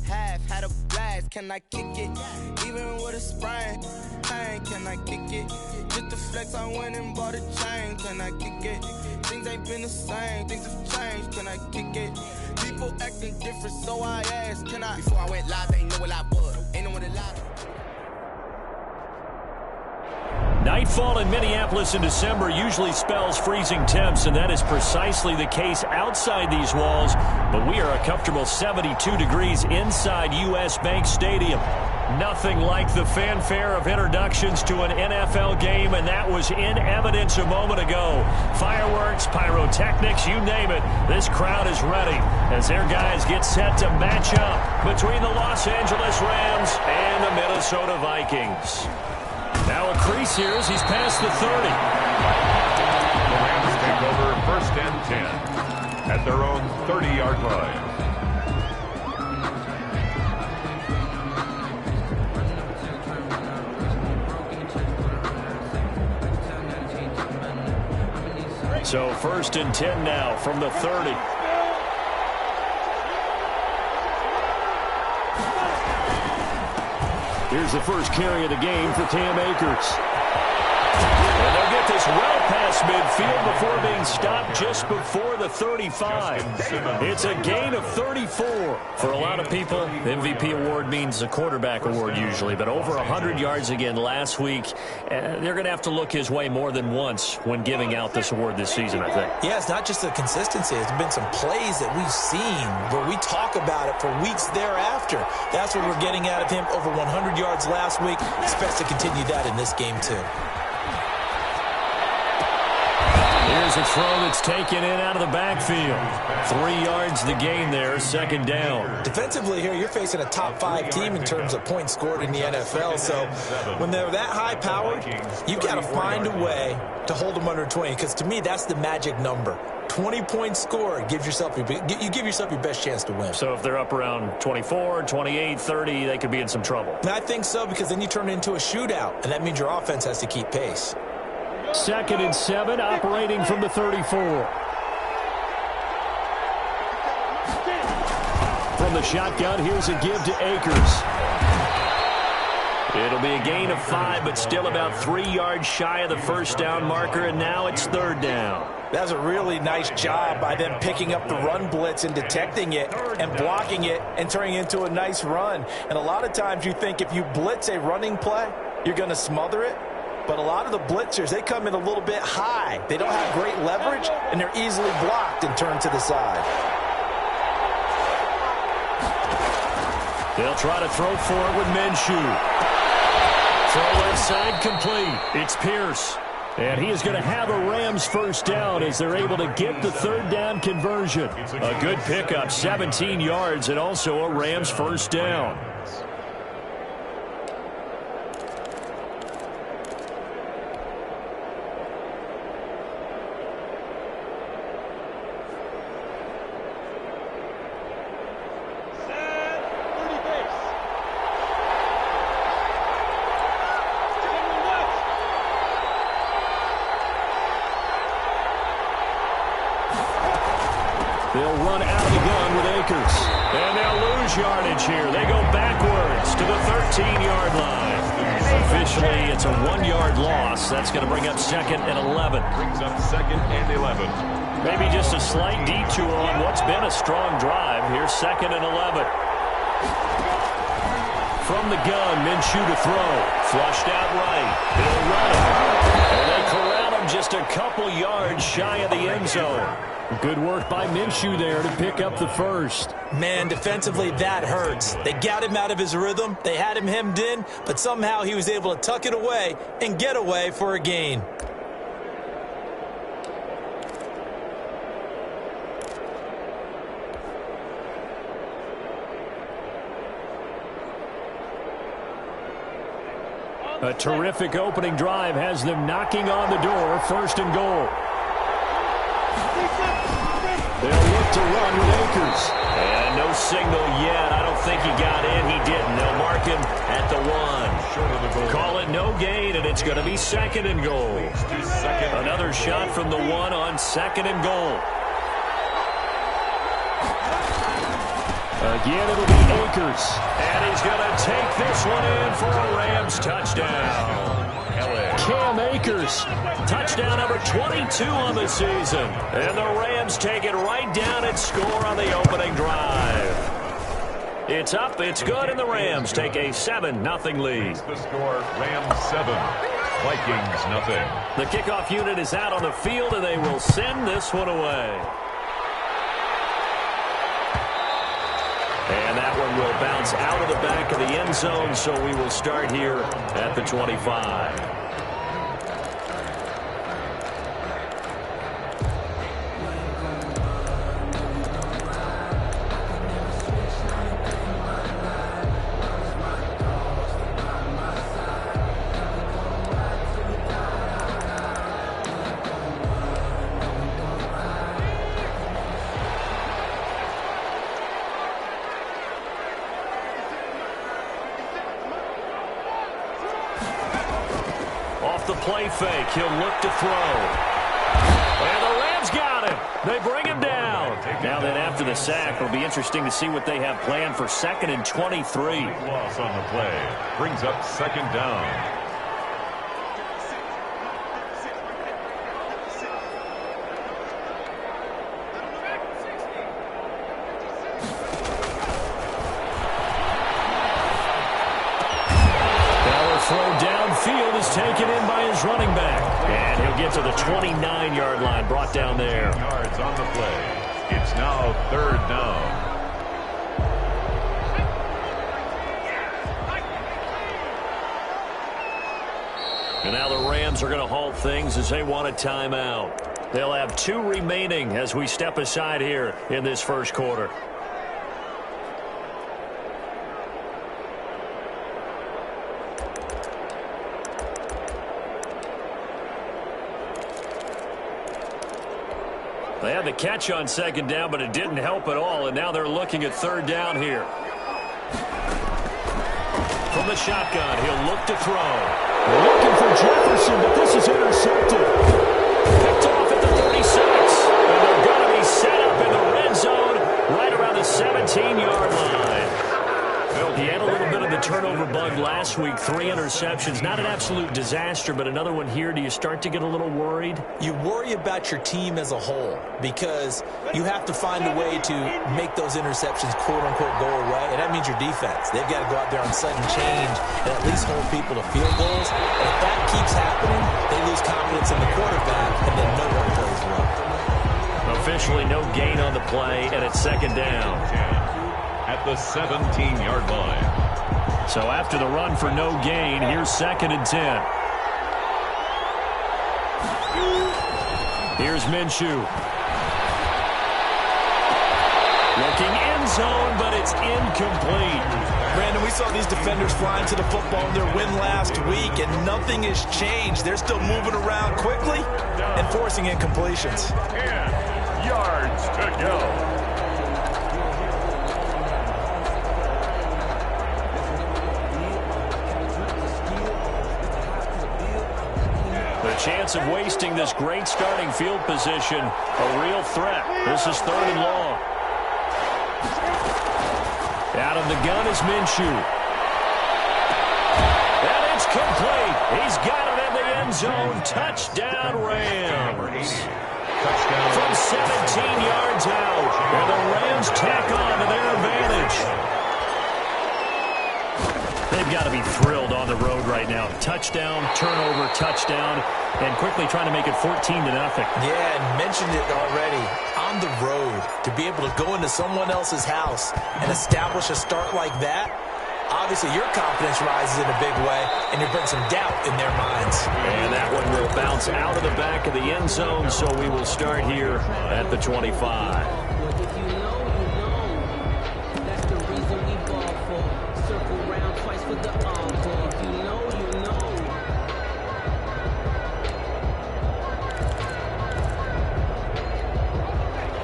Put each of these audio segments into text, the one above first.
half, had a blast. Can I kick it? Even with a sprain, pain, can I kick it? Just to flex, I went and bought a chain. Can I kick it? Things ain't been the same, things have changed. Can I kick it? People acting different, so I asked, can I? Before I went live, they ain't know what I was. Ain't no one alive. Nightfall in Minneapolis in December usually spells freezing temps, and that is precisely the case outside these walls. But we are a comfortable 72 degrees inside U.S. Bank Stadium. Nothing like the fanfare of introductions to an NFL game, and that was in evidence a moment ago. Fireworks, pyrotechnics, you name it. This crowd is ready as their guys get set to match up between the Los Angeles Rams and the Minnesota Vikings. Now a crease here as he's past the 30. The Rams take over 1st and 10 at their own 30-yard line. So 1st and 10 now from the 30. Here's the first carry of the game for Cam Akers. And they'll get this well past midfield before being stopped just before the 35. It's a gain of 34. For a lot of people, the MVP award means a quarterback award usually, but over 100 yards again last week. They're going to have to look his way more than once when giving out this award this season, I think. Yeah, it's not just the consistency. It's been some plays that we've seen where we talk about it for weeks thereafter. That's what we're getting out of him. Over 100 yards last week. Expects to continue that in this game, too. Here's a throw that's taken in out of the backfield. 3 yards the gain there, 2nd down. Defensively here, you're facing a top-5 team in terms of points scored in the NFL. So when they're that high-powered, you've got to find a way to hold them under 20. Because to me, that's the magic number. 20 points scored, you give yourself your best chance to win. So if they're up around 24, 28, 30, they could be in some trouble. And I think so, because then you turn it into a shootout, and that means your offense has to keep pace. 2nd and 7, operating from the 34. From the shotgun, here's a give to Akers. It'll be a gain of 5, but still about 3 yards shy of the 1st down marker, and now it's 3rd down. That's a really nice job by them picking up the run blitz and detecting it and blocking it and turning it into a nice run. And a lot of times you think if you blitz a running play, you're going to smother it. But a lot of the blitzers, they come in a little bit high. They don't have great leverage, and they're easily blocked and turned to the side. They'll try to throw for it with Minshew. Throw left side complete. It's Pierce. And he is going to have a Rams 1st down as they're able to get the 3rd down conversion. A good pickup, 17 yards, and also a Rams 1st down. They'll run out of the gun with Akers. And they'll lose yardage here. They go backwards to the 13-yard line. Officially, it's a 1-yard loss. That's going to bring up 2nd and 11. Brings up 2nd and 11. Maybe just a slight detour on what's been a strong drive. Here's 2nd and 11. From the gun, Minshew to throw. Flushed out right. He'll run it. And they corral him just a couple yards shy of the end zone. Good work by Minshew there to pick up the 1st. Man, defensively, that hurts. They got him out of his rhythm. They had him hemmed in, but somehow he was able to tuck it away and get away for a gain. A terrific opening drive has them knocking on the door, 1st and goal. They'll look to run with Akers. And no signal yet. I don't think he got in. He didn't. They'll mark him at the 1. Call it no gain, and it's going to be 2nd and goal. Another shot from the 1 on 2nd and goal. Again, it'll be Akers. And he's going to take this one in for a Rams touchdown. Cam Akers, touchdown number 22 on the season. And the Rams take it right down and score on the opening drive. It's up, it's good, and the Rams take a 7-0 lead. The score, Rams 7, Vikings nothing. The kickoff unit is out on the field, and they will send this one away. And that one will bounce out of the back of the end zone, so we will start here at the 25. The play fake. He'll look to throw. And the Rams got him. They bring him down. Now then, after the sack, it'll be interesting to see what they have planned for 2nd and 23. Loss on the play. Brings up 2nd down. Downfield is taken in by his running back. And he'll get to the 29-yard line, brought down there. Yards on the play. It's now 3rd down. And now the Rams are going to halt things as they want a timeout. They'll have 2 remaining as we step aside here in this first quarter. They had the catch on 2nd down, but it didn't help at all, and now they're looking at 3rd down here. From the shotgun, he'll look to throw. Looking for Jefferson, but this is intercepted. Picked off at the 36, and they're going to be set up in the red zone right around the 17-yard line. He had a little bit of the turnover bug last week, 3 interceptions. Not an absolute disaster, but another one here. Do you start to get a little worried? You worry about your team as a whole because you have to find a way to make those interceptions, quote-unquote, go away, and that means your defense. They've got to go out there on sudden change and at least hold people to field goals. And if that keeps happening, they lose confidence in the quarterback, and then no one plays well. Officially no gain on the play, and it's 2nd down. At the 17-yard line. So after the run for no gain, here's 2nd and 10. Here's Minshew. Looking end zone, but it's incomplete. Brandon, we saw these defenders flying to the football in their win last week, and nothing has changed. They're still moving around quickly and forcing incompletions. 10 yards to go. Chance of wasting this great starting field position. A real threat. This is 3rd and long. Out of the gun is Minshew. And it's complete. He's got it in the end zone. Touchdown, Rams. Touchdown. From 17 yards out. And the Rams tack on to their advantage. They've got to be thrilled on the road right now. Touchdown, turnover, touchdown, and quickly trying to make it 14-0. Yeah, and mentioned it already. On the road, to be able to go into someone else's house and establish a start like that, obviously your confidence rises in a big way, and you bring some doubt in their minds. And that one will bounce out of the back of the end zone, so we will start here at the 25.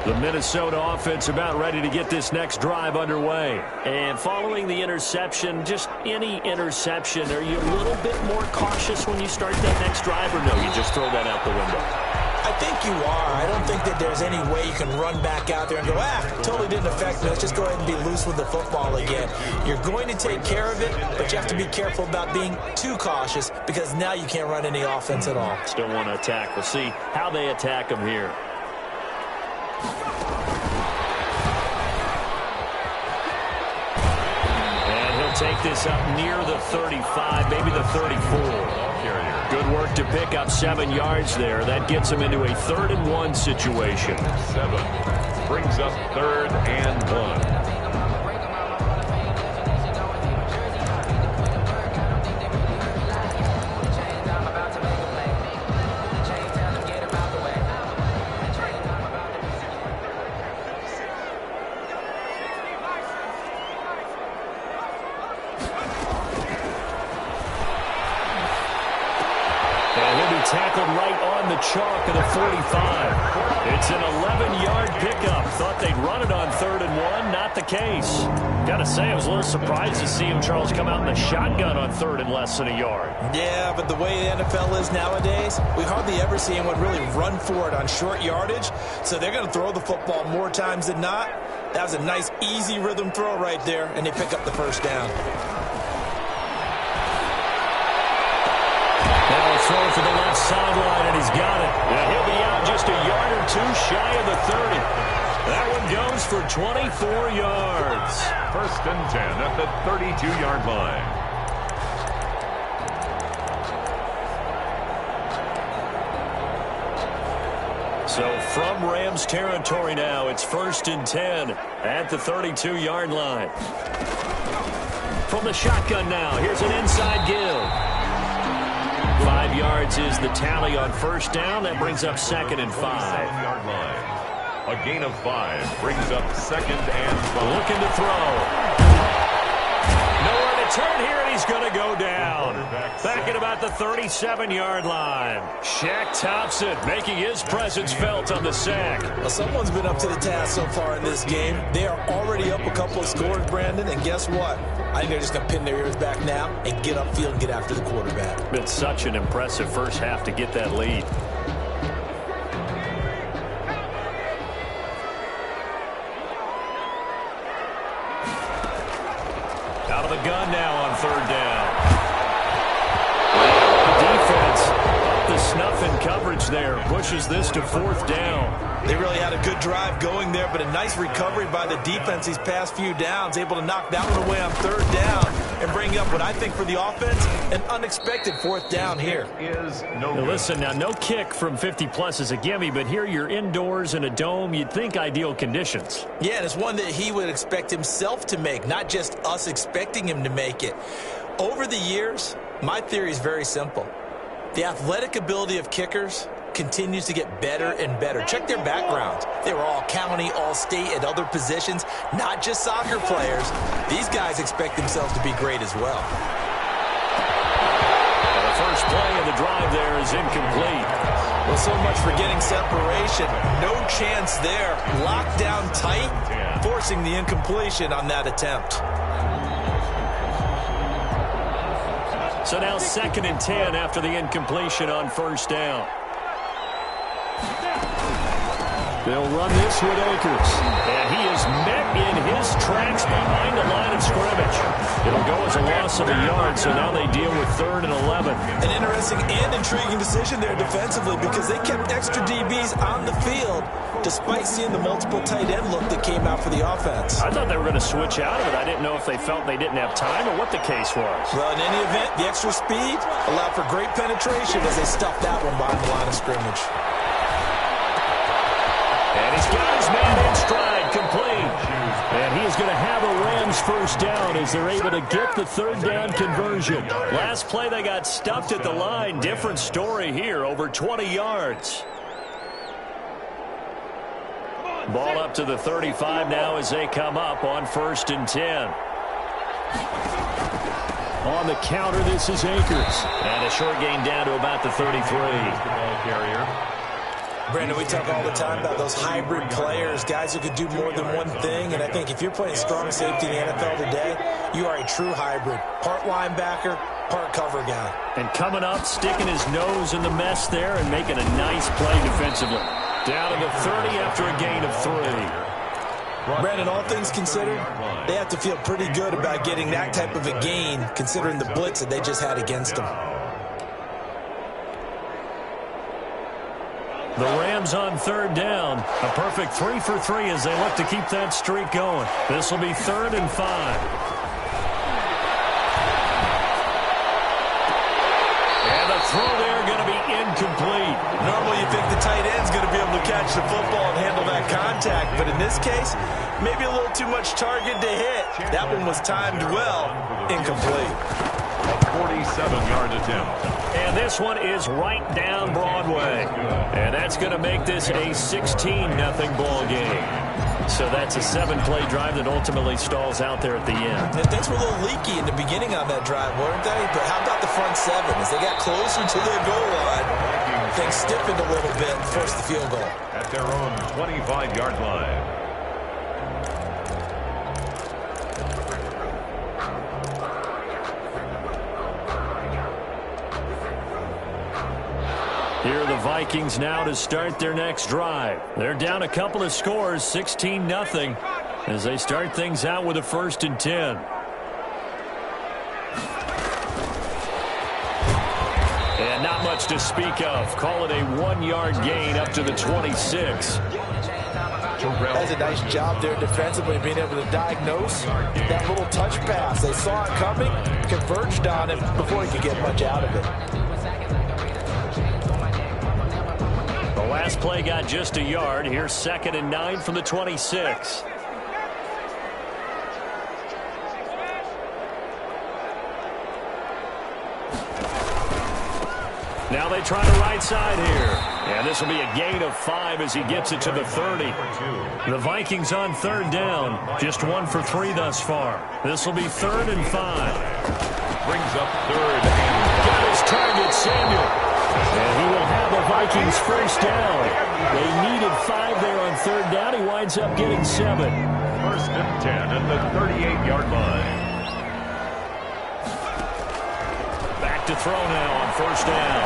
The Minnesota offense about ready to get this next drive underway. And following the interception, just any interception, are you a little bit more cautious when you start that next drive, or no, you just throw that out the window? I think you are. I don't think that there's any way you can run back out there and go, totally didn't affect me. Let's just go ahead and be loose with the football again. You're going to take care of it, but you have to be careful about being too cautious because now you can't run any offense at all. Still want to attack. We'll see how they attack them here. And he'll take this up near the 35, maybe the 34. Good work to pick up 7 yards there. That gets him into a 3rd and 1 situation. 7 brings up 3rd and 1. Tackled right on the chalk of the 45. It's an 11-yard pickup. Thought they'd run it on 3rd and 1. Not the case. Got to say, I was a little surprised to see him, Charles, come out in the shotgun on 3rd and less than a yard. Yeah, but the way the NFL is nowadays, we hardly ever see anyone really run for it on short yardage. So they're going to throw the football more times than not. That was a nice, easy rhythm throw right there, and they pick up the 1st down. Throw for the left sideline, and he's got it. And he'll be out just a yard or 2 shy of the 30. That one goes for 24 yards. 1st and 10 at the 32-yard line. So from Rams territory now, it's 1st and 10 at the 32-yard line. From the shotgun now, here's an inside give. 5 yards is the tally on 1st down. That brings up 2nd and 5. 7-yard line. A gain of 5 brings up 2nd and 5. Looking to throw. Nowhere to turn here, and he's going to go down. Back at about the 37-yard line. Shaq Thompson making his presence felt on the sack. Well, someone's been up to the task so far in this game. They are already up a couple of scores, Brandon, and guess what? I think they're just going to pin their ears back now and get upfield and get after the quarterback. Been such an impressive first half to get that lead. Out of the gun now on 3rd down. The defense up the snuff in coverage there. Pushes this to 4th down. They really had a good drive going there, but a nice recovery by the defense these past few downs, able to knock that one away on 3rd down and bring up what I think for the offense, an unexpected 4th down here. Now listen, now no kick from 50-plus is a gimme, but here you're indoors in a dome. You'd think ideal conditions. Yeah, and it's one that he would expect himself to make, not just us expecting him to make it. Over the years, my theory is very simple. The athletic ability of kickers continues to get better and better. Check their backgrounds. They were all county, all state, at other positions, not just soccer players. These guys expect themselves to be great as well. The first play of the drive there is incomplete. Well, so much for getting separation. No chance there. Locked down tight, forcing the incompletion on that attempt. So now 2nd and 10 after the incompletion on 1st down. They'll run this with Akers. And he is met in his tracks behind the line of scrimmage. It'll go as a loss of a yard, so now they deal with 3rd and 11. An interesting and intriguing decision there defensively because they kept extra DBs on the field despite seeing the multiple tight end look that came out for the offense. I thought they were going to switch out of it. I didn't know if they felt they didn't have time or what the case was. Well, in any event, the extra speed allowed for great penetration as they stuffed that one behind the line of scrimmage. And he's got his man in stride, complete. And he is going to have a Rams 1st down as they're able to get the 3rd down conversion. Last play, they got stuffed at the line. Different story here, over 20 yards. Ball up to the 35 now as they come up on 1st and 10. On the counter, this is Akers. And a short gain down to about the 33. Carrier. Brandon, we talk all the time about those hybrid players, guys who could do more than one thing, and I think if you're playing strong safety in the NFL today, you are a true hybrid. Part linebacker, part cover guy. And coming up, sticking his nose in the mess there and making a nice play defensively. Down to the 30 after a gain of 3. Brandon, all things considered, they have to feel pretty good about getting that type of a gain considering the blitz that they just had against them. The Rams on 3rd down. A perfect 3 for 3 as they look to keep that streak going. This will be 3rd and 5. And the throw there going to be incomplete. Normally you think the tight end's going to be able to catch the football and handle that contact, but in this case, maybe a little too much target to hit. That one was timed well, incomplete. A 47-yard attempt. And this one is right down Broadway. And that's going to make this a 16-0 ball game. So that's a 7-play drive that ultimately stalls out there at the end. And things were a little leaky in the beginning on that drive, weren't they? But how about the front 7? As they got closer to their goal line, things stiffened a little bit and forced the field goal. At their own 25-yard line. Here are the Vikings now to start their next drive. They're down a couple of scores, 16-0, as they start things out with a 1st and 10. And not much to speak of. Call it a 1-yard gain up to the 26. That's a nice job there defensively, being able to diagnose that little touch pass. They saw it coming, converged on it before he could get much out of it. The last play got just a yard. Here's 2nd and 9 from the 26. Now they try the right side here. And this will be a gain of 5 as he gets it to the 30. The Vikings on 3rd down. Just 1 for 3 thus far. This will be 3rd and 5. Brings up 3rd and got his target, Samuel. And he will have the Vikings 1st down. They needed 5 there on 3rd down. He winds up getting 7. 1st and 10 at the 38-yard line. Back to throw now on 1st down.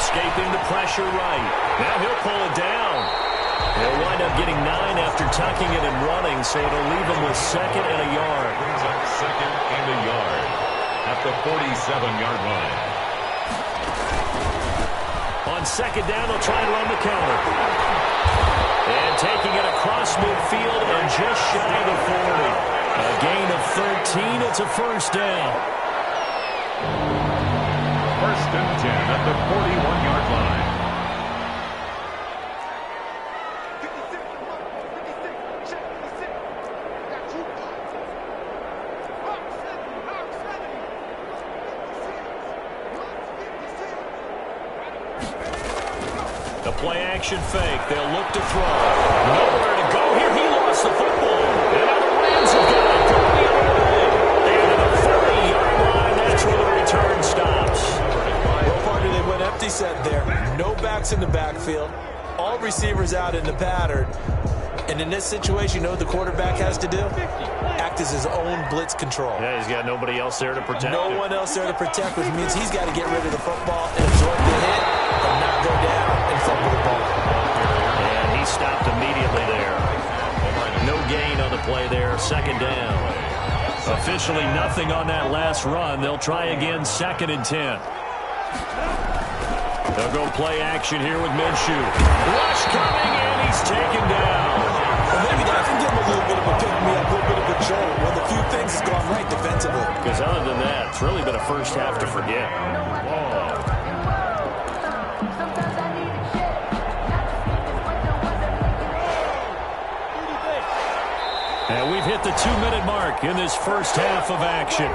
Escaping the pressure right. Now he'll pull it down. He'll wind up getting 9 after tucking it and running, so it'll leave him with 2nd and a yard. Brings up 2nd and a yard at the 47-yard line. On 2nd down, they'll try and run the counter. And taking it across midfield and just shy of the 40. A gain of 13. It's a 1st down. 1st and 10 at the 41-yard line. The play action fake. They'll look to throw. Nowhere to go here. He lost the football. And now the Rams have got it going the other way. And to the 40-yard line, that's where the return stops. Well, partner, they went empty set there. No backs in the backfield. All receivers out in the pattern. And in this situation, you know what the quarterback has to do? Act as his own blitz control. Yeah, he's got nobody else there to protect No him. one else there to protect, which means he's got to get rid of the football and absorb the hit and not go down and fumble the ball. And he stopped immediately there. No gain on the play there. 2nd down. Officially nothing on that last run. They'll try again 2nd and 10. They'll go play action here with Minshew. Rush coming, and he's taken down. Well, maybe that can give him a little bit of a pick-me-up, a little bit of a jolt. One of the few things that's gone right defensively. Because other than that, it's really been a first half to forget. And we've hit the 2-minute mark in this first half of action.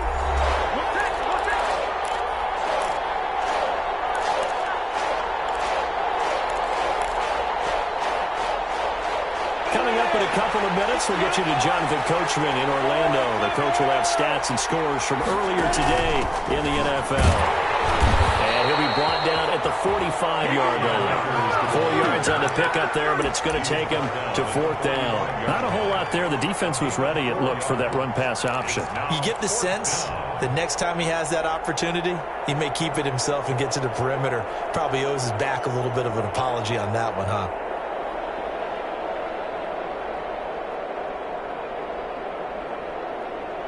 Coming up in a couple of minutes, we'll get you to Jonathan Coachman in Orlando. The coach will have stats and scores from earlier today in the NFL. And he'll be brought down at the 45-yard line. 4 yards on the pickup there, but it's going to take him to 4th down. Not a whole lot there. The defense was ready, it looked, for that run-pass option. You get the sense the next time he has that opportunity, he may keep it himself and get to the perimeter. Probably owes his back a little bit of an apology on that one, huh?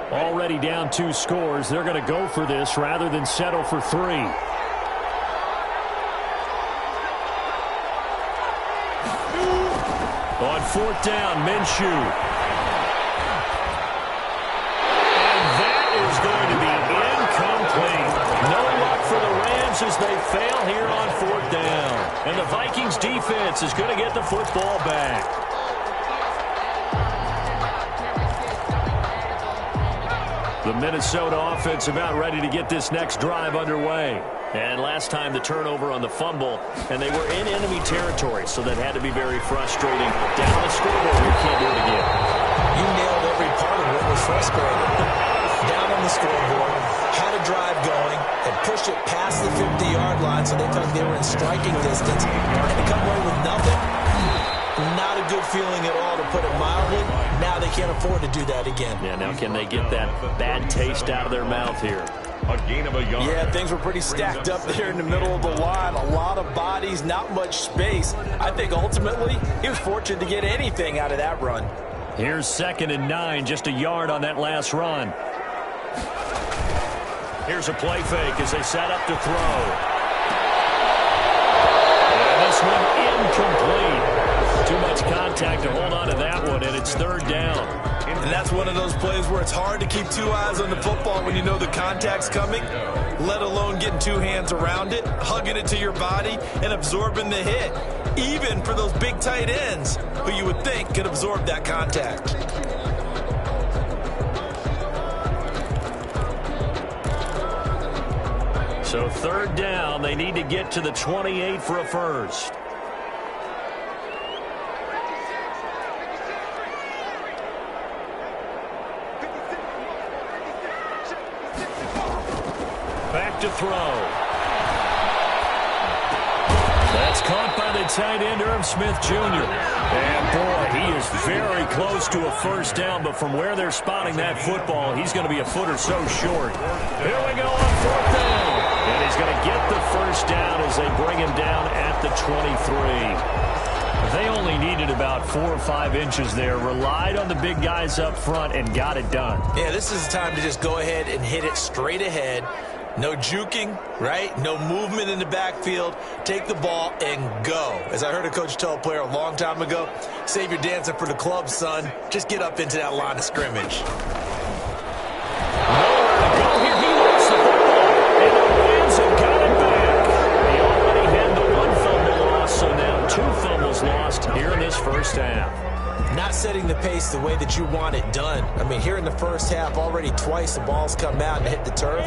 Already down 2 scores. They're going to go for this rather than settle for 3. On 4th down, Minshew. And that is going to be incomplete. No luck for the Rams as they fail here on 4th down. And the Vikings defense is going to get the football back. The Minnesota offense about ready to get this next drive underway. And last time the turnover on the fumble, and they were in enemy territory, so that had to be very frustrating. Down the scoreboard, we can't do it again. You nailed every part of what was frustrating. Down on the scoreboard, had a drive going, and pushed it past the 50-yard line, so they thought they were in striking distance, and to come away with nothing. Not a good feeling at all, to put it mildly. Now they can't afford to do that again. Yeah, now can they get that bad taste out of their mouth here? A gain of a yard. Yeah, things were pretty stacked up there in the middle of the line. A lot of bodies, not much space. I think ultimately he was fortunate to get anything out of that run. Here's 2nd and 9, just a yard on that last run. Here's a play fake as they set up to throw. And this one incomplete. Too much contact to hold on to that one, and it's 3rd down. And that's one of those plays where it's hard to keep 2 eyes on the football when you know the contact's coming, let alone getting 2 hands around it, hugging it to your body, and absorbing the hit, even for those big tight ends who you would think could absorb that contact. So 3rd down, they need to get to the 28 for a first. Back to throw. That's caught by the tight end, Irv Smith Jr. And boy, he is very close to a first down, but from where they're spotting that football, he's going to be a foot or so short. Here we go on 4th down. And he's going to get the first down as they bring him down at the 23. They only needed about 4 or 5 inches there, relied on the big guys up front, and got it done. Yeah, this is the time to just go ahead and hit it straight ahead. No juking, right? No movement in the backfield. Take the ball and go. As I heard a coach tell a player a long time ago, save your dancing for the club, son. Just get up into that line of scrimmage. Nowhere to go here. He lost the football, and the Rams have got it back. He already had the 1 fumble loss, so now 2 fumbles lost here in this first half. Not setting the pace the way that you want it done. I mean, here in the first half, already twice the ball's come out and hit the turf.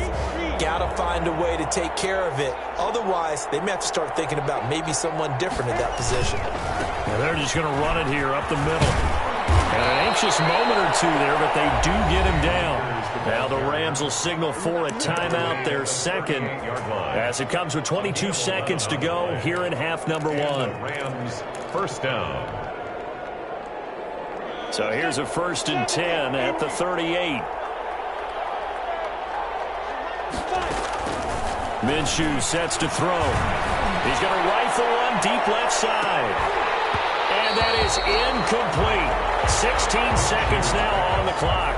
Got to find a way to take care of it. Otherwise, they may have to start thinking about maybe someone different at that position. Well, they're just going to run it here up the middle. And an anxious moment or two there, but they do get him down. Now the Rams will signal for a timeout, their 2nd, as it comes with 22 seconds to go here in half number 1. Rams first down. So here's a 1st and 10 at the 38. Minshew sets to throw. He's going to rifle one deep left side. And that is incomplete. 16 seconds now on the clock.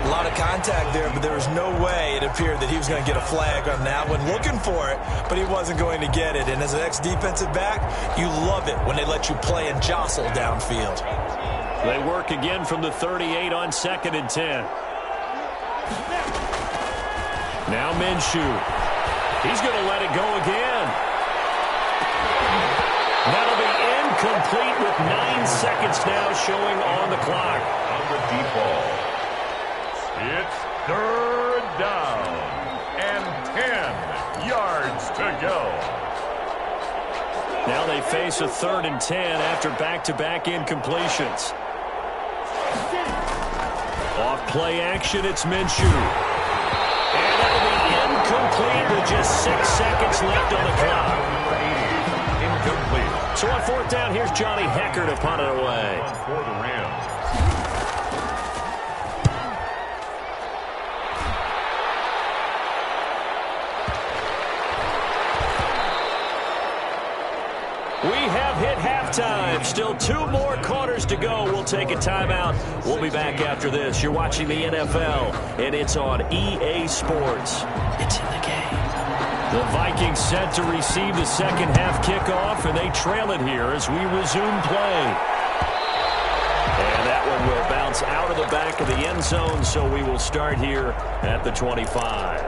A lot of contact there, but there was no way it appeared that he was going to get a flag on that one. Looking for it, but he wasn't going to get it. And as an ex-defensive back, you love it when they let you play and jostle downfield. They work again from the 38 on 2nd and 10. Now Minshew. He's going to let it go again. That'll be incomplete with 9 seconds now showing on the clock. On the deep ball. It's 3rd down and 10 yards to go. Now they face a 3rd and 10 after back-to-back incompletions. Off play action, it's Minshew. And that'll be incomplete with just 6 seconds left on the clock. Incomplete. So on 4th down, here's Johnny Hecker to punt it away. For the Rams. We have hit halftime. Still 2 more quarters to go. We'll take a timeout. We'll be back after this. You're watching the NFL, and it's on EA Sports. It's in the game. The Vikings set to receive the second half kickoff, and they trail it here as we resume play. And that one will bounce out of the back of the end zone, so we will start here at the 25.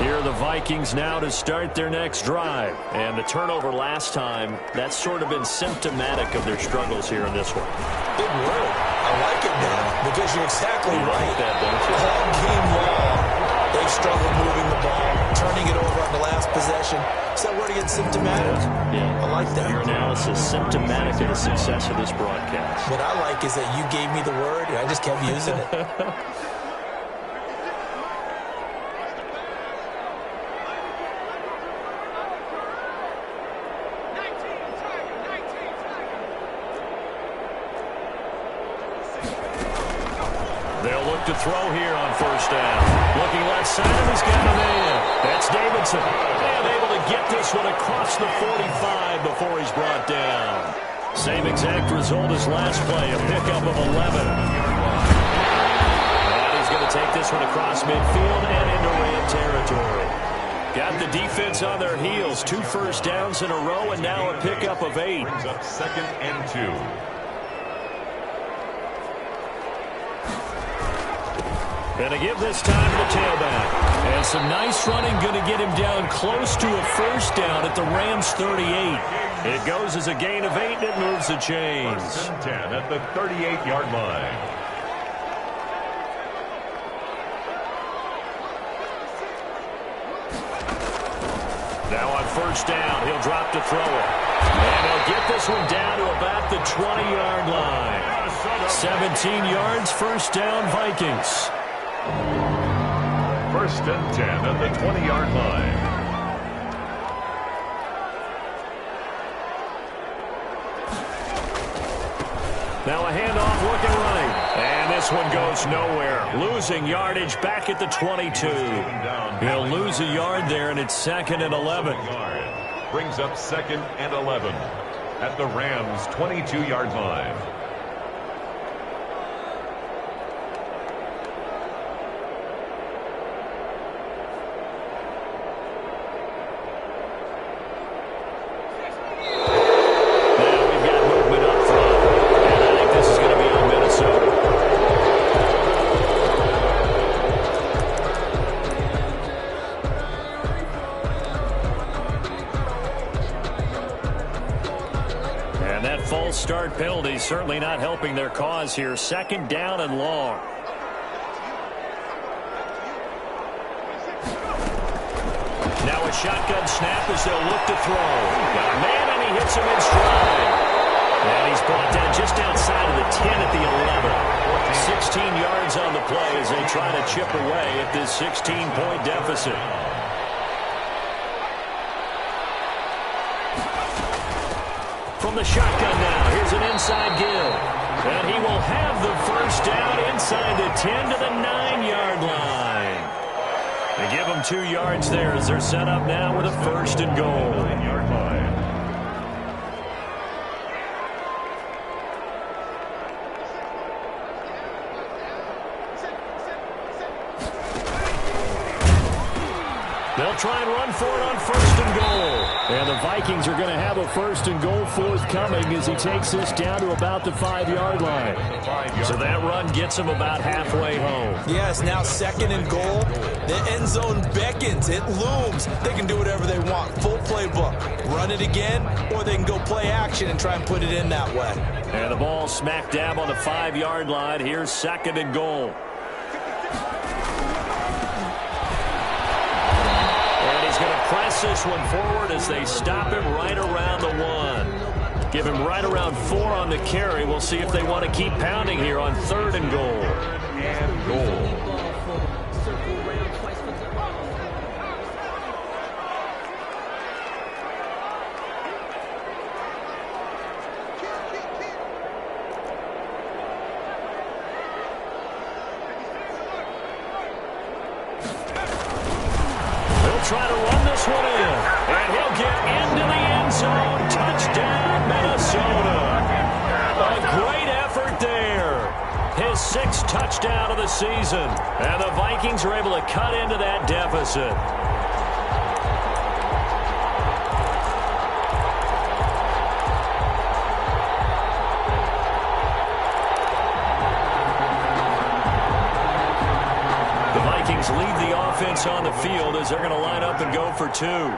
Here are the Vikings now to start their next drive. And the turnover last time, that's sort of been symptomatic of their struggles here in this one. Big word. I like it now because you're exactly right. Like that, don't you? All game long, they've struggled moving the ball, turning it over on the last possession. Is that word again, symptomatic? Yeah. I like that. Your analysis, symptomatic of the success of this broadcast. What I like is that you gave me the word, and I just kept using it. They'll look to throw here on first down. Looking left side, he's got a man. That's Davidson. And able to get this one across the 45 before he's brought down. Same exact result as last play, a pickup of 11. And he's going to take this one across midfield and into Ram territory. Got the defense on their heels. 2 first downs in a row, and now a pickup of 8. Brings up 2nd and 2. Going to give this time to the tailback. And some nice running, going to get him down close to a first down at the Rams 38. It goes as a gain of 8, and it moves the chains. 1st and 10 at the 38-yard line. Now on first down, he'll drop to throw it. And he'll get this one down to about the 20-yard line. 17 yards, first down, Vikings. 1st and 10 at the 20-yard line. Now a handoff, looking running. And this one goes nowhere. Losing yardage back at the 22. He'll lose a yard there, and it's 2nd and 11. Brings up 2nd and 11 at the Rams' 22-yard line. Start penalty certainly not helping their cause here. 2nd down and long. Now a shotgun snap as they'll look to throw. Got a man, and he hits him in stride. And he's brought down just outside of the 10 at the 11. 16 yards on the play as they try to chip away at this 16-point deficit. From the shotgun now, here's an inside give. And he will have the first down inside the 10 to the 9-yard line. They give him 2 yards there as they're set up now with a 1st and goal. 9-yard line. They'll try and run for it on 1st and goal. And the Vikings are going to have a 1st and goal forthcoming as he takes this down to about the 5-yard line. So that run gets him about halfway home. Yes, now 2nd and goal. The end zone beckons. It looms. They can do whatever they want. Full playbook. Run it again, or they can go play action and try and put it in that way. And the ball smack dab on the 5-yard line. Here's 2nd and goal. Going to press this one forward as they stop him right around the 1. Give him right around 4 on the carry. We'll see if they want to keep pounding here on 3rd and goal. 3rd and goal. sixth touchdown of the season. And the Vikings are able to cut into that deficit. The Vikings lead the offense on the field as they're going to line up and go for two.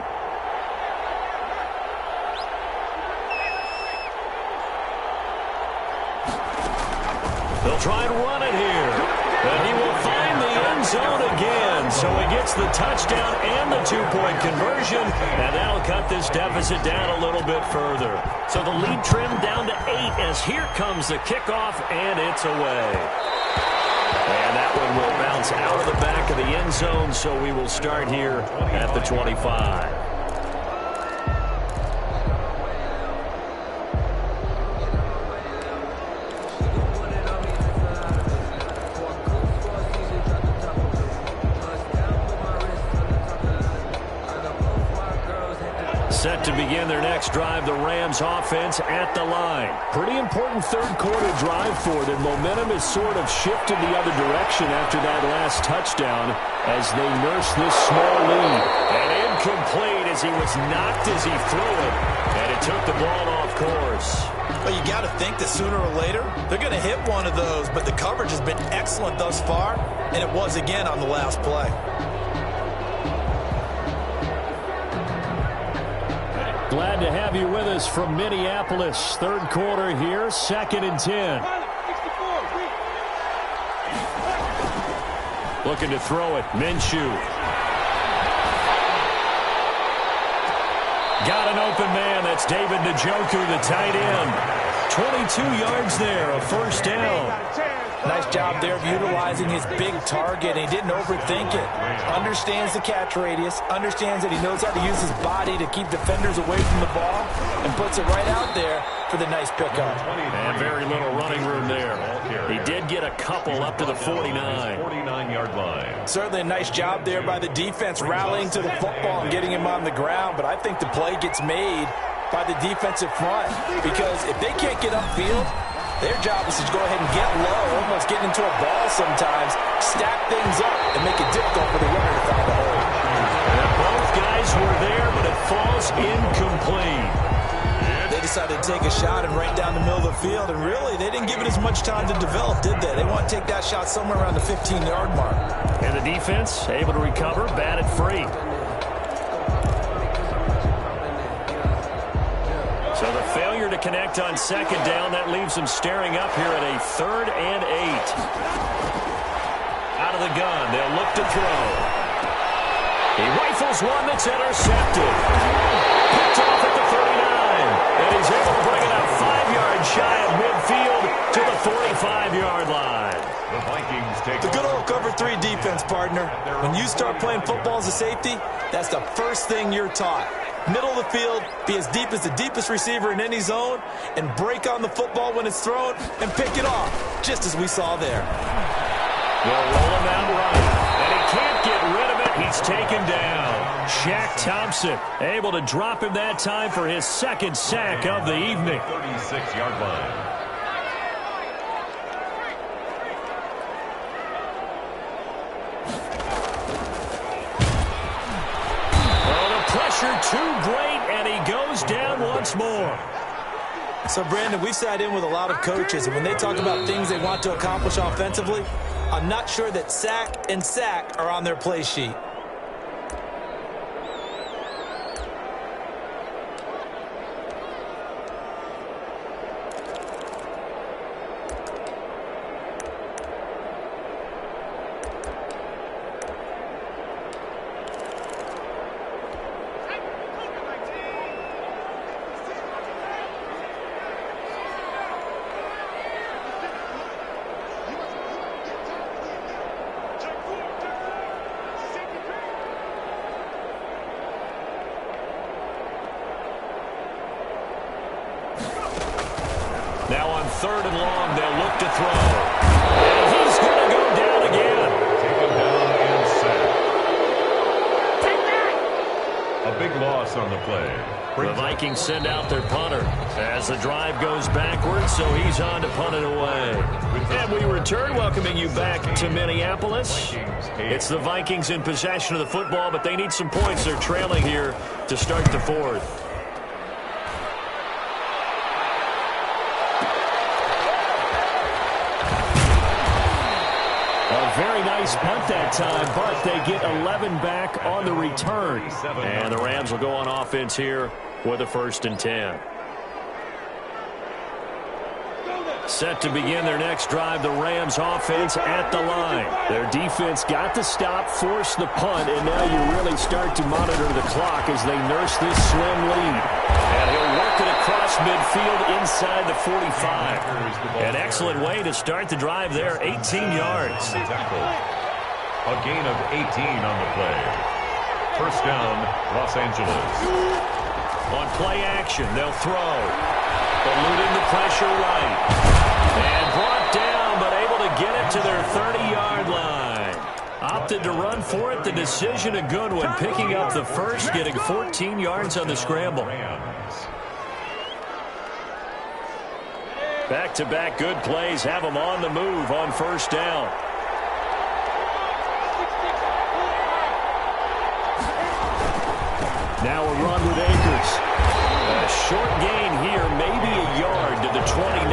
They'll try and run it here. And he will find the end zone again. So he gets the touchdown and the two-point conversion. And that'll cut this deficit down a little bit further. So the lead trimmed down to 8 as here comes the kickoff, and it's away. And that one will bounce out of the back of the end zone, so we will start here at the 25. Set to begin their next drive, the Rams offense at the line. Pretty important third quarter drive for them. Momentum has sort of shifted the other direction after that last touchdown as they nurse this small lead. And incomplete as he was knocked as he threw it. And it took the ball off course. Well, you got to think that sooner or later they're going to hit one of those, but the coverage has been excellent thus far, and it was again on the last play. Glad to have you with us from Minneapolis. Third quarter here, 2nd and 10. Looking to throw it, Minshew. Got an open man, that's David Njoku, the tight end. 22 yards there, a first down. Nice job there of utilizing his big target. He didn't overthink it. Understands the catch radius. Understands that he knows how to use his body to keep defenders away from the ball. And puts it right out there for the nice pickup. And very little running room there. He did get a couple up to the 49-yard line. Certainly a nice job there by the defense rallying to the football and getting him on the ground. But I think the play gets made by the defensive front. Because if they can't get upfield, their job is to go ahead and get low, almost get into a ball sometimes, stack things up, and make it difficult for the runner to find a hole. And both guys were there, but it falls incomplete. They decided to take a shot and right down the middle of the field, and really, they didn't give it as much time to develop, did they? They want to take that shot somewhere around the 15-yard mark. And the defense able to recover, batted free. So the failure to connect on second down, that leaves them staring up here at a 3rd and 8. Out of the gun, they'll look to throw. He rifles one that's intercepted. Picked off at the 39. And he's able to bring it out 5 yards shy of midfield to the 45-yard line. The Vikings take the good old cover 3 defense, partner. When you start playing football as a safety, that's the first thing you're taught. Middle of the field, be as deep as the deepest receiver in any zone, and break on the football when it's thrown and pick it off, just as we saw there. They'll roll him out right, and he can't get rid of it. He's taken down. Shaq Thompson able to drop him that time for his 2nd sack of the evening. 36-yard line. Too great, and he goes down once more. So, Brandon, we've sat in with a lot of coaches, and when they talk about things they want to accomplish offensively, I'm not sure that sack and sack are on their play sheet. Now on 3rd and long, they'll look to throw. And he's going to go down again. Taken down and sacked. A big loss on the play. The Vikings send out their punter as the drive goes backwards, so he's on to punt it away. And we return, welcoming you back to Minneapolis. It's the Vikings in possession of the football, but they need some points. They're trailing here to start the fourth. A very nice punt that time, but they get 11 back on the return. And the Rams will go on offense here with a 1st and 10. Set to begin their next drive, the Rams offense at the line. Their defense got the stop, forced the punt, and now you really start to monitor the clock as they nurse this slim lead. And he'll work it across midfield inside the 45. An excellent way to start the drive there, 18 yards. A gain of 18 on the play. 1st down, Los Angeles. On play action, they'll throw. Eluding the pressure right. And brought down, but able to get it to their 30-yard line. Opted to run for it. The decision a good one. Picking up the first, getting 14 yards on the scramble. Back-to-back good plays have them on the move on 1st down. Now a run with Akers. A short gain here, maybe a yard to the 29.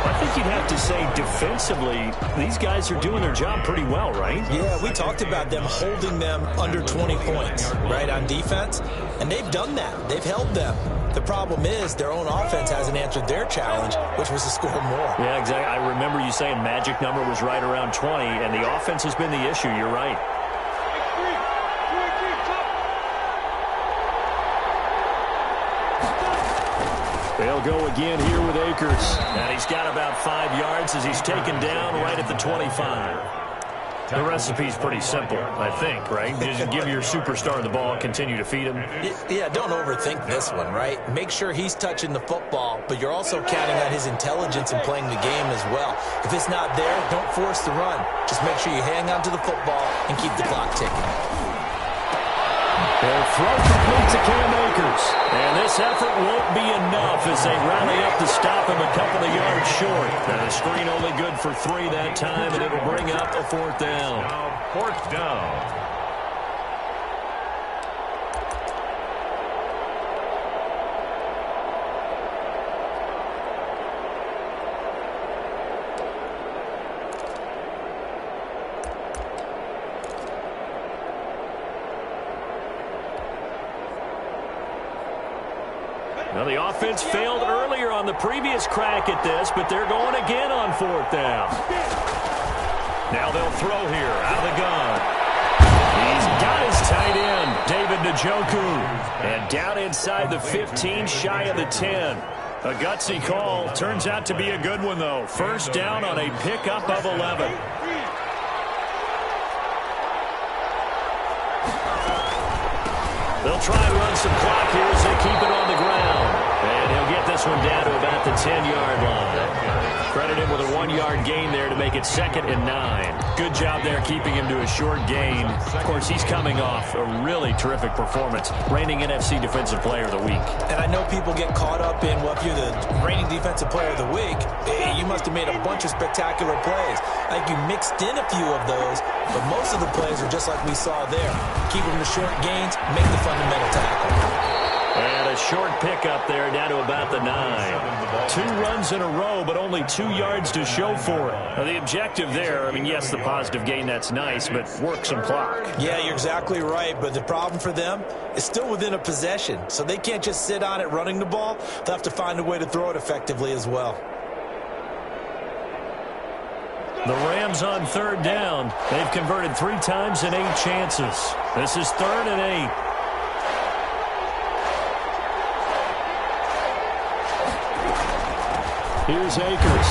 I think you'd have to say defensively, these guys are doing their job pretty well, right? Yeah, we talked about them holding them under 20 points, right, on defense. And they've done that. They've held them. The problem is their own offense hasn't answered their challenge, which was to score more. Yeah, exactly. I remember you saying magic number was right around 20, and the offense has been the issue. You're right. They'll go again here with Akers. And he's got about 5 yards as he's taken down right at the 25. The recipe's pretty simple, I think, right? Just give your superstar the ball, continue to feed him. Yeah, don't overthink this one, right? Make sure he's touching the football, but you're also counting on his intelligence in playing the game as well. If it's not there, don't force the run. Just make sure you hang on to the football and keep the clock ticking. They'll throw complete to Cam Akers. And this effort won't be enough as they rally up to stop him a couple of yards short. And the screen only good for 3 that time, and it'll bring up a 4th down. Now 4th down. Now, the offense failed earlier on the previous crack at this, but they're going again on 4th down. Now they'll throw here out of the gun. He's got his tight end, David Njoku. And down inside the 15, shy of the 10. A gutsy call. Turns out to be a good one, though. 1st down on a pickup of 11. They'll try and run some clock here as they keep it on the ground. And he'll get this one down to about the 10-yard line. Credit him with a 1-yard gain there to make it 2nd and 9. Good job there keeping him to a short gain. Of course, he's coming off a really terrific performance. Reigning NFC Defensive Player of the Week. And I know people get caught up in, well, if you're the reigning Defensive Player of the Week, you must have made a bunch of spectacular plays. I think you mixed in a few of those, but most of the plays are just like we saw there. Keep them to short gains, make the fundamental tackle. And a short pickup there down to about the 9. 2 runs in a row, but only 2 yards to show for it. Now, the objective there, I mean, yes, the positive gain, that's nice, but work some clock. Yeah, you're exactly right, but the problem for them is still within a possession, so they can't just sit on it running the ball. They'll have to find a way to throw it effectively as well. The Rams on 3rd down. They've converted 3 times in 8 chances. This is 3rd and 8. Here's Akers.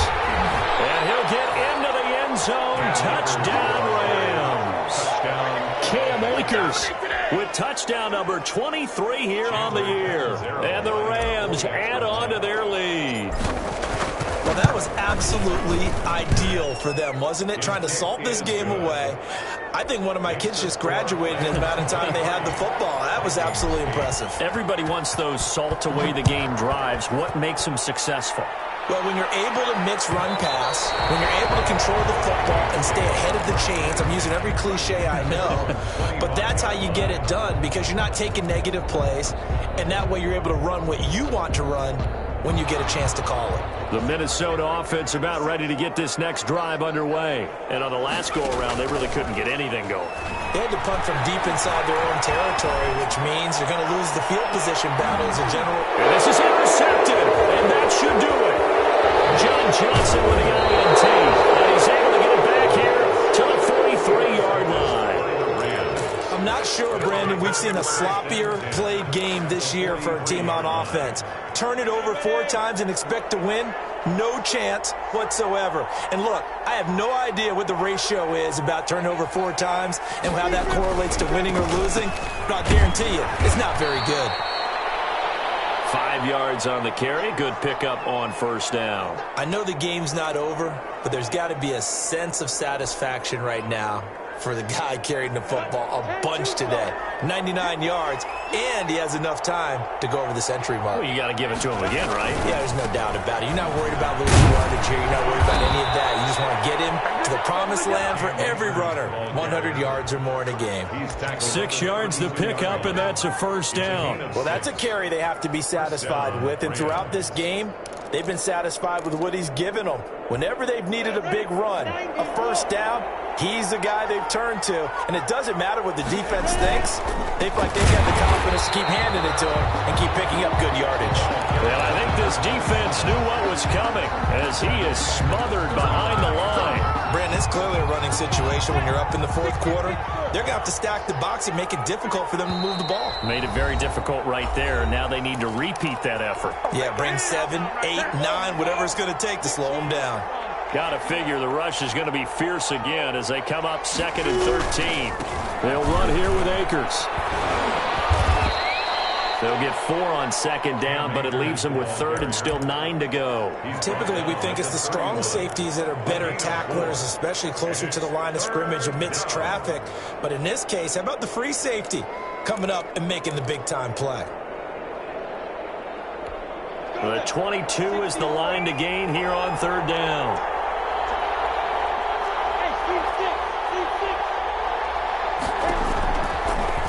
And he'll get into the end zone. Touchdown, Rams. Cam Akers with touchdown number 23 here on the year. And the Rams add on to their lead. Well, that was absolutely ideal for them, wasn't it? Trying to salt this game away. I think one of my kids just graduated in the amount of time they had the football. That was absolutely impressive. Everybody wants those salt-away-the-game drives. What makes them successful? Well, when you're able to mix run-pass, when you're able to control the football and stay ahead of the chains, I'm using every cliche I know, but that's how you get it done because you're not taking negative plays, and that way you're able to run what you want to run when you get a chance to call it. The Minnesota offense about ready to get this next drive underway. And on the last go-around, they really couldn't get anything going. They had to punt from deep inside their own territory, which means you're going to lose the field position battle as a general. And this is intercepted, and that should do it. John Johnson with the INT, and he's able to get it back here to the 43-yard line. I'm not sure, Brandon, we've seen a sloppier played game this year for a team on offense. Turn it over 4 times and expect to win? No chance whatsoever. And look, I have no idea what the ratio is about turning over 4 times and how that correlates to winning or losing, but I'll guarantee you, it's not very good. 5 yards on the carry. Good pickup on first down. I know the game's not over, but there's got to be a sense of satisfaction right now for the guy carrying the football a bunch today. 99 yards, and he has enough time to go over the century mark. Well, you got to give it to him again, right? Yeah, there's no doubt about it. You're not worried about losing yardage here. You're not worried about any of that. You just want to get him to the promised land for every runner. 100 yards or more in a game. 6 yards the pickup, and that's a first down. Well, that's a carry they have to be satisfied with, and throughout this game, they've been satisfied with what he's given them. Whenever they've needed a big run, a first down, he's the guy they've turned to. And it doesn't matter what the defense thinks. They feel like they've got the confidence to keep handing it to him and keep picking up good yardage. Well, I think this defense knew what was coming as he is smothered behind the line. Brandon, it's clearly a running situation when you're up in the fourth quarter. They're going to have to stack the box and make it difficult for them to move the ball. Made it very difficult right there. Now they need to repeat that effort. Yeah, bring 7, 8, 9, whatever it's going to take to slow them down. Got to figure the rush is going to be fierce again as they come up 2nd and 13. They'll run here with Akers. They'll get 4 on 2nd down, but it leaves them with 3rd and still 9 to go. Typically, we think it's the strong safeties that are better tacklers, especially closer to the line of scrimmage amidst traffic. But in this case, how about the free safety coming up and making the big-time play? The 22 is the line to gain here on 3rd down.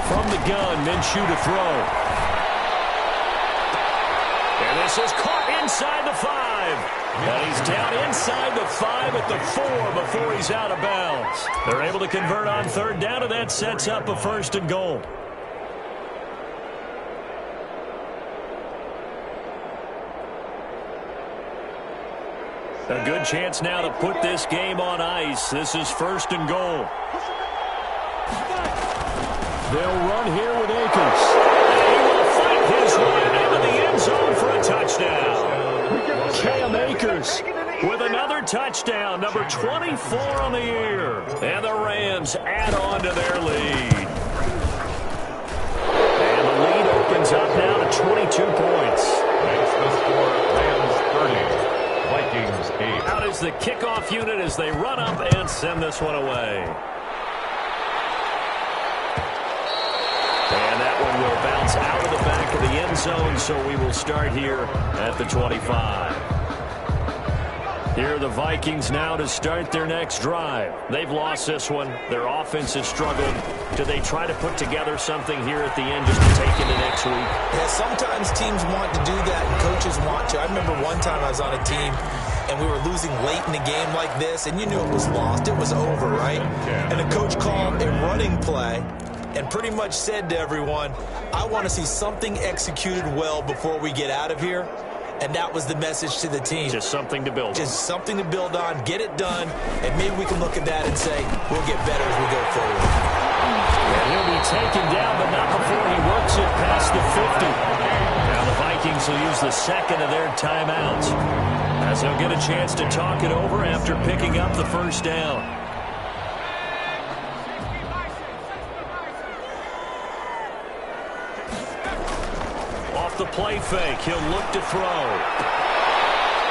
From the gun, Minshew to throw. And this is caught inside the 5. And he's down inside the 5 at the 4 before he's out of bounds. They're able to convert on 3rd down, and that sets up a 1st and goal. A good chance now to put this game on ice. This is 1st and goal. They'll run here with Akers. And he will fight his way into the end zone for a touchdown. Cam Akers with another touchdown, number 24 on the year. And the Rams add on to their lead. And the lead opens up now to 22 points. Makes the score Rams 30. Vikings 8. Out is the kickoff unit as they run up and send this one away. And that one will bounce out of the back of the end zone, so we will start here at the 25. Here are the Vikings now to start their next drive. They've lost this one. Their offense has struggled. Do they try to put together something here at the end just to take into next week? Yeah, sometimes teams want to do that and coaches want to. I remember one time I was on a team and we were losing late in the game like this, and you knew it was lost. It was over, right? And the coach called a running play and pretty much said to everyone, I want to see something executed well before we get out of here. And that was the message to the team. Just something to build on. Just something to build on, get it done, and maybe we can look at that and say, we'll get better as we go forward. And he'll be taken down, but not before he works it past the 50. Now the Vikings will use the 2nd of their timeouts, as they'll get a chance to talk it over after picking up the 1st down. The play fake. He'll look to throw.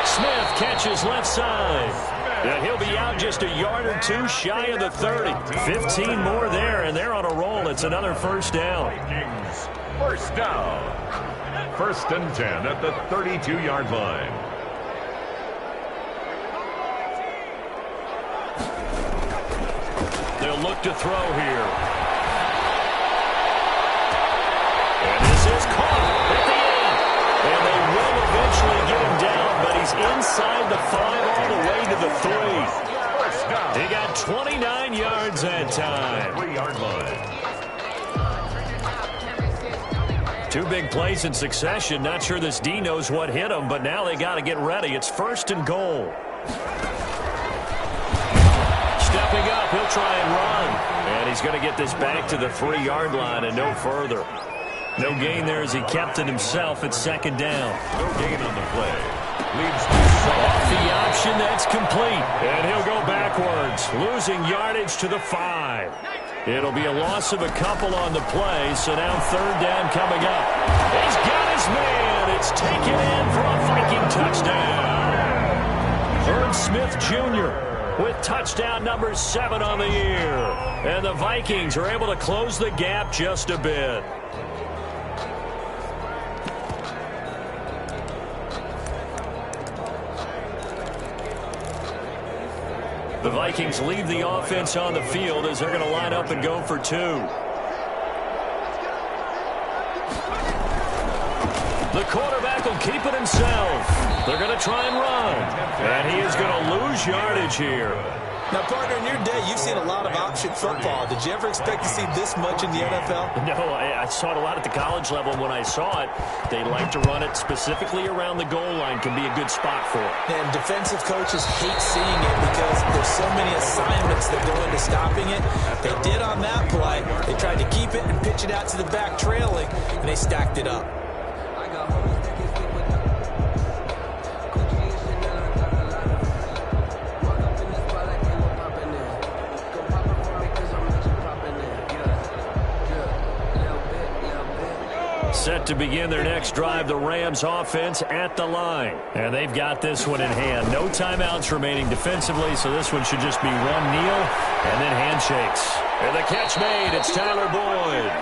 Smith catches left side. And he'll be out just a yard or two shy of the 30. 15 more there, and they're on a roll. It's another first down. Vikings, first down. 1st and 10 at the 32-yard line. They'll look to throw here. And this is caught at the end. And they will eventually get him down, but he's inside the 5 all the way to the 3. He got 29 yards that time. 3-yard line. 2 big plays in succession. Not sure this D knows what hit him, but now they got to get ready. It's 1st and goal. Stepping up, he'll try and run. And he's going to get this back to the 3-yard line and no further. No gain there as he kept it himself at 2nd down. No gain on the play. Leads to off the option, that's complete. And he'll go backwards, losing yardage to the 5. It'll be a loss of a couple on the play, so now 3rd down coming up. He's got his man. It's taken in for a Viking touchdown. Herb Smith Jr. with touchdown number 7 on the year. And the Vikings are able to close the gap just a bit. The Vikings leave the offense on the field as they're going to line up and go for 2. The quarterback will keep it himself. They're going to try and run. And he is going to lose yardage here. Now, partner, in your day, you've seen a lot of option football. Did you ever expect to see this much in the NFL? No, I saw it a lot at the college level. When I saw it, they like to run it specifically around the goal line. Can be a good spot for it. And defensive coaches hate seeing it because there's so many assignments that go into stopping it. They did on that play. They tried to keep it and pitch it out to the back trailing, and they stacked it up. Set to begin their next drive, the Rams offense at the line. And they've got this one in hand. No timeouts remaining defensively, so this one should just be run, kneel, and then handshakes. And the catch made, it's Tyler Boyd.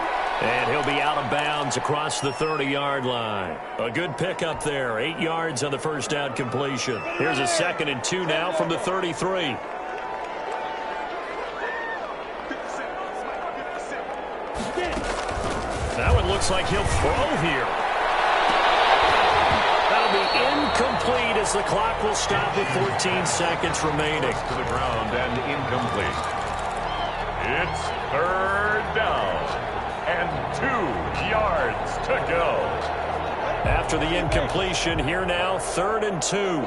And he'll be out of bounds across the 30-yard line. A good pickup there, 8 yards on the first down completion. Here's a 2nd and 2 now from the 33. That one looks like he'll throw here. That'll be incomplete as the clock will stop with 14 seconds remaining. To the ground and incomplete. It's 3rd down and 2 yards to go. After the incompletion, here now, 3rd and 2.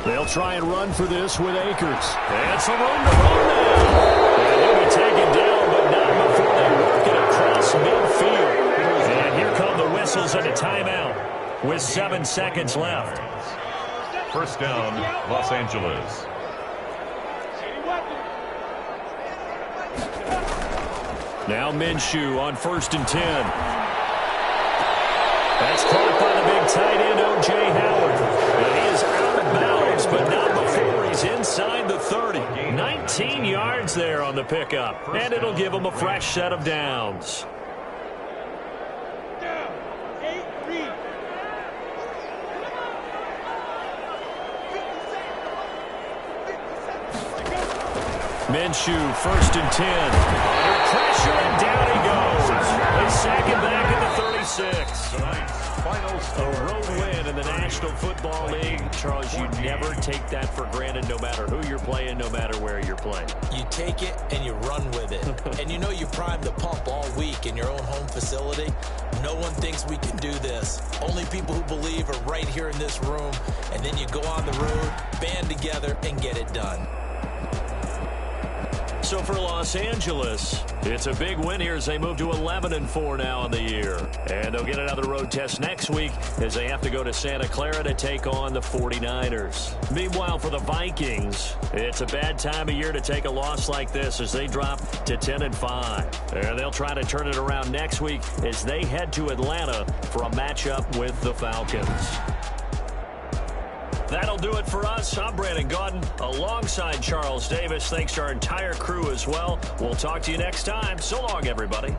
They'll try and run for this with Akers. And some room to run now. And he'll be taken down, but not before they work it across midfield. And here come the whistles and a timeout with 7 seconds left. 1st down, Los Angeles. Now Minshew on 1st and 10. That's caught by the big tight end, O.J. Howard. And he is out of bounds, but not before he's inside the 30. 19 yards there on the pickup, and it'll give him a fresh set of downs. Minshew, 1st and 10. Under pressure, and down he goes. They sack him back at the 36. A road win in the National Football League. Charles, you never take that for granted no matter who you're playing, no matter where you're playing. You take it and you run with it. And you know you primed the pump all week in your own home facility. No one thinks we can do this. Only people who believe are right here in this room. And then you go on the road, band together, and get it done. So for Los Angeles, it's a big win here as they move to 11-4 now on the year. And they'll get another road test next week as they have to go to Santa Clara to take on the 49ers. Meanwhile, for the Vikings, it's a bad time of year to take a loss like this as they drop to 10-5. And they'll try to turn it around next week as they head to Atlanta for a matchup with the Falcons. That'll do it for us. I'm Brandon Gaudin alongside Charles Davis. Thanks to our entire crew as well. We'll talk to you next time. So long, everybody.